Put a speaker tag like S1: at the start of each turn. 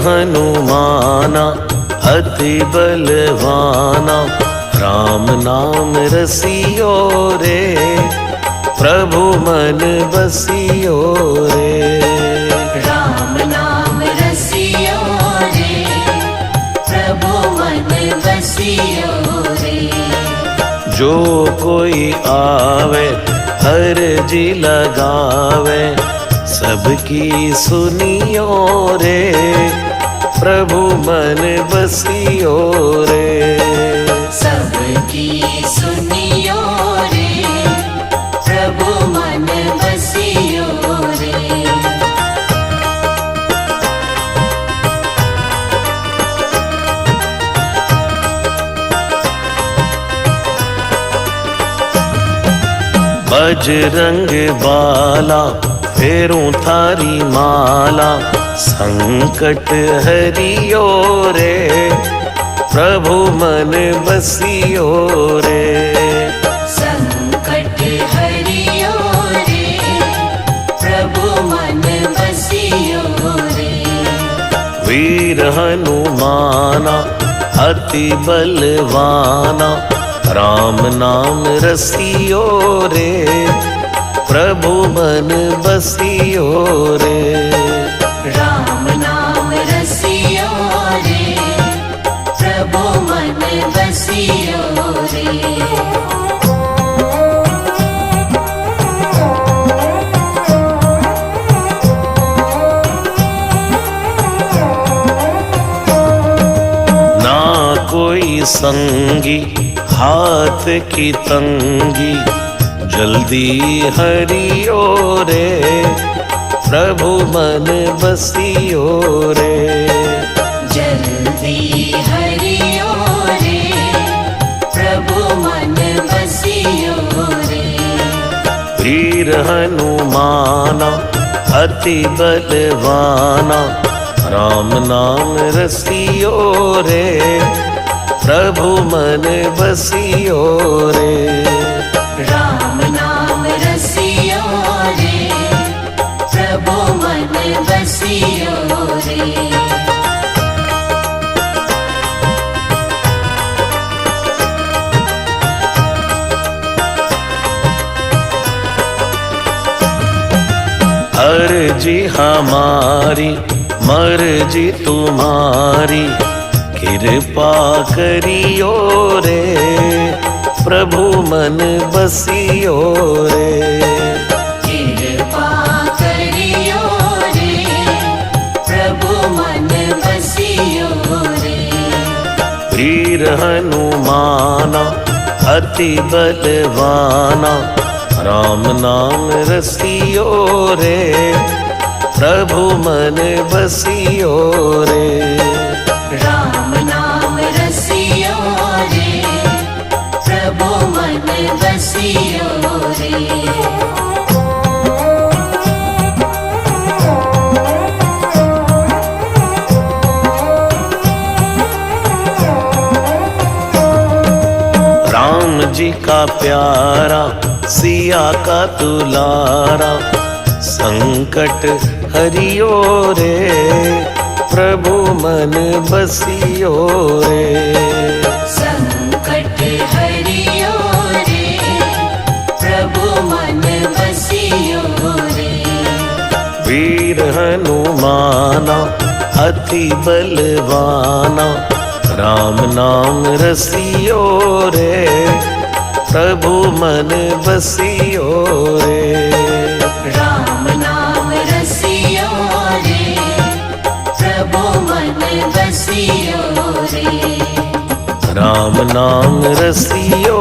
S1: हनुमाना अति बलवाना, राम नाम रसियो रे, प्रभु मन बसियो रे।
S2: राम नाम रसियो रे, प्रभु मन बसियो रे।
S1: जो कोई आवे हर जी लगावे, सबकी सुनियो रे, प्रभु मन बसियो रे।
S2: सबकी सुनियो रे, प्रभु मन बसियो रे।
S1: बजरंग बाला फेरूं थारी माला, संकट हरियो रे, प्रभु मन बसियो रे।
S2: संकट हरियो रे, प्रभु मन बसियो रे।
S1: वीर हनुमाना अति बलवाना, राम नाम रसियो रे, प्रभु मन बसियो रे।
S2: राम नाम रसियो रे, प्रभु मन बसियो रे।
S1: ना कोई संगी हाथ की तंगी, जल्दी हरियो रे, प्रभु मन बसियो रे।
S2: जल्दी हरियो रे, प्रभु मन बसियो रे।
S1: वीर हनुमाना अति बलवाना, राम नाम रसियो रे, प्रभु मन बसियो रे।
S2: राम नाम रसियो रे, प्रभु मन बसियो रे।
S1: अर्जी हमारी मर्जी तुम्हारी, कृपा करियो रे, प्रभु मन बसियो रे।
S2: कृपा करियो रे, प्रभु मन बसियो रे।
S1: वीर हनुमाना अति बलवाना, राम नाम रसियो रे, प्रभु मन बसियो रे।
S2: राम नाम रसियो रे, प्रभु मन बसियो रे।
S1: राम जी का प्यारा सिया का दुलारा, संकट हरियो रे, प्रभु मन बसियो रे।
S2: संकट हरियो रे, प्रभु मन बसियो रे।
S1: वीर हनुमाना अति बलवाना, राम नाम रसियो रे, प्रभु मन बसियो रे।
S2: राम नाम रसियो रे, प्रभु मन बसियो रे।
S1: राम नाम रसियो